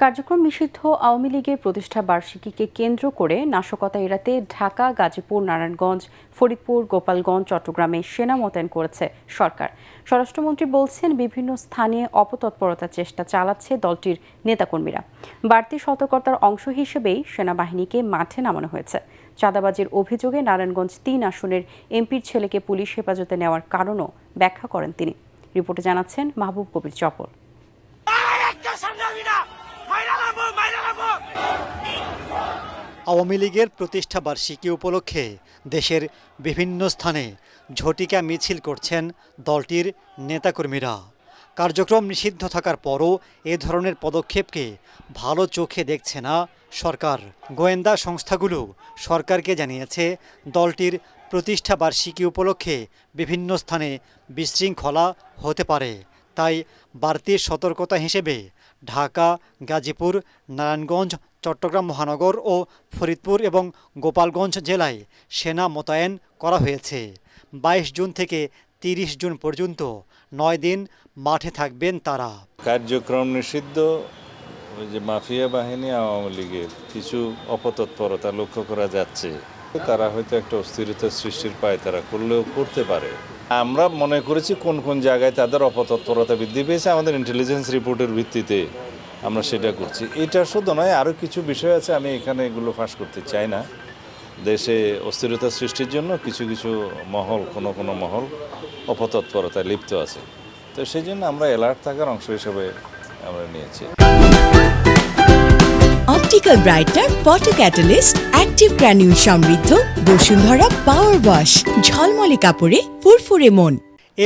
কার্যক্রম নিষিদ্ধ আওয়ামী লীগের প্রতিষ্ঠা বার্ষিকীকে কেন্দ্র করে নাশকতা এড়াতে ঢাকা, গাজীপুর, নারায়ণগঞ্জ, ফরিদপুর, গোপালগঞ্জ, চট্টগ্রামে সেনা মোতায়েন করেছে সরকার। স্বরাষ্ট্রমন্ত্রী বলছেন, বিভিন্ন স্থানে অপতৎপরতার চেষ্টা চালাচ্ছে দলটির নেতাকর্মীরা। বাড়তি সতর্কতার অংশ হিসেবেই সেনাবাহিনীকে মাঠে নামানো হয়েছে। চাঁদাবাজির অভিযোগে নারায়ণগঞ্জ ৩ আসনের এমপির ছেলেকে পুলিশ হেফাজতে নেওয়ার কারণও ব্যাখ্যা করেন তিনি। রিপোর্টে জানাচ্ছেন মাহবুব কবির চপল। আওয়ামী লীগের প্রতিষ্ঠা বার্ষিকী উপলক্ষে দেশের বিভিন্ন স্থানে ঝটিকা মিছিল করছেন দলটির নেতাকর্মীরা। কার্যক্রম নিষিদ্ধ থাকার পরও এ ধরনের পদক্ষেপকে ভালো চোখে দেখছে না সরকার। গোয়েন্দা সংস্থাগুলো সরকারকে জানিয়েছে, দলটির প্রতিষ্ঠা বার্ষিকী উপলক্ষে বিভিন্ন স্থানে বিশৃঙ্খলা হতে পারে। তাই বাড়তি সতর্কতা হিসেবে ঢাকা, গাজীপুর, নারায়ণগঞ্জ, চট্টগ্রাম মহানগর ও ফরিদপুর এবং গোপালগঞ্জ জেলায় সেনা মোতায়েন করা হয়েছে। 22 জুন থেকে 30 জুন পর্যন্ত 9 দিন মাঠে থাকবেন তারা। কার্যক্রম নিষিদ্ধ ওই যে মাফিয়া বাহিনী আওয়ামী লীগের কিছু অপতৎপরতা লক্ষ্য করা যাচ্ছে। তারা হয়তো একটা অস্থিরতা সৃষ্টির পায়তারা করলেও করতে পারে। আমরা মনে করেছি কোন কোন জায়গায় তাদের অপতৎপরতা বৃদ্ধি পেয়েছে, আমাদের ইন্টেলিজেন্স রিপোর্টের ভিত্তিতে আমরা সেটা করছি। এটা শুধু নয়, আরও কিছু বিষয় আছে, আমি এখানে এগুলো ফাঁস করতে চাই না। দেশে অস্থিরতা সৃষ্টির জন্য কিছু কিছু মহল, কোনো মহল অপতৎপরতায় লিপ্ত আছে। তো সেই জন্য আমরা অ্যালার্ট থাকার অংশ হিসেবে আমরা নিয়েছি। Optical brighter, photo catalyst, active granule সমৃদ্ধ বসুন্ধরা পাওয়ার ওয়াশ, ঝলমলে কাপড়ে ফুরফুরে মন।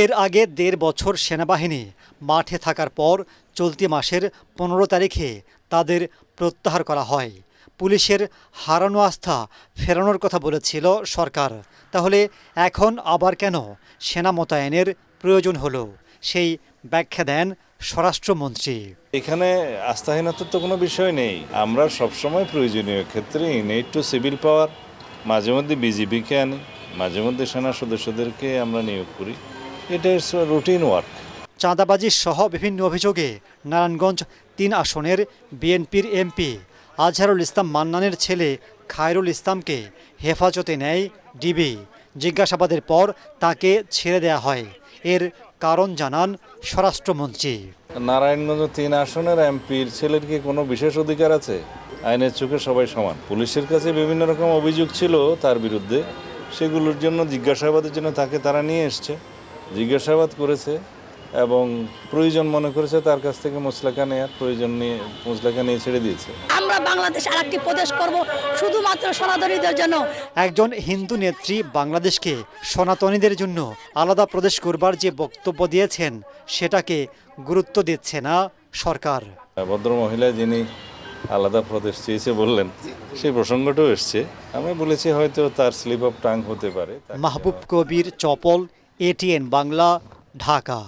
এর আগে 1.5 বছর সেনাবাহিনী মাঠে থাকার পর চলতি মাসের 15 তারিখে তাদের প্রত্যাহার করা হয়। পুলিশের হারানো আস্থা ফেরানোর কথা বলেছিল সরকার। তাহলে এখন আবার কেন সেনা মোতায়েনের প্রয়োজন হলো, সেই ব্যাখ্যা দেন স্বরাষ্ট্রমন্ত্রী। এখানে আস্থাহীনতার তো কোনো বিষয় নেই। আমরা সবসময় প্রয়োজনীয় ক্ষেত্রে ইনেট টু সিভিল পাওয়ার, মাঝে মধ্যে বিজিবিকে আনি, মাঝে মধ্যে সেনা সদস্যদেরকে আমরা নিয়োগ করি। এটা ইটস রুটিন ওয়ার্ক। চাঁদাবাজি সহ বিভিন্ন অভিযোগে নারায়ণগঞ্জ 3 আসনের বিএনপির এমপি আজহারুল ইসলাম মান্নানের ছেলে খায়রুল ইসলামকে হেফাজতে নেয় ডিবি। জিজ্ঞাসাবাদের পর তাকে ছেড়ে দেয়া হয়। এর কারণ জানান স্বরাষ্ট্রমন্ত্রী। নারায়ণগঞ্জ 3 আসনের এমপির ছেলের কি কোনো বিশেষ অধিকার আছে? আইনের চোখে সবাই সমান। পুলিশের কাছে বিভিন্ন রকম অভিযোগ ছিল তার বিরুদ্ধে, সেগুলোর জন্য জিজ্ঞাসাবাদের জন্য তাকে তারা নিয়ে এসছে, জিজ্ঞাসাবাদ করেছে এবং প্রয়োজন মনে করেছে তার কাছ থেকে মোসলেখা নেওয়ার প্রয়োজন নিয়ে মোসলেখা নিয়ে ছেড়ে দিয়েছে। আমরা বাংলাদেশ আরেকটি প্রদেশ করব শুধুমাত্র সনাতনীদের জন্য। একজন হিন্দু নেত্রী বাংলাদেশকে সনাতনীদের জন্য আলাদা প্রদেশ করবার যে বক্তব্য দিয়েছেন, সেটাকে গুরুত্ব দিচ্ছে না সরকার। ভদ্র মহিলা যিনি আলাদা প্রদেশ চেয়েছে বললেন, সেই প্রসঙ্গটাও এসছে। আমি বলেছি হয়তো তার স্লিপ অফ টাং হতে পারে। মাহবুব কবির চপল, ATN বাংলা, ঢাকা।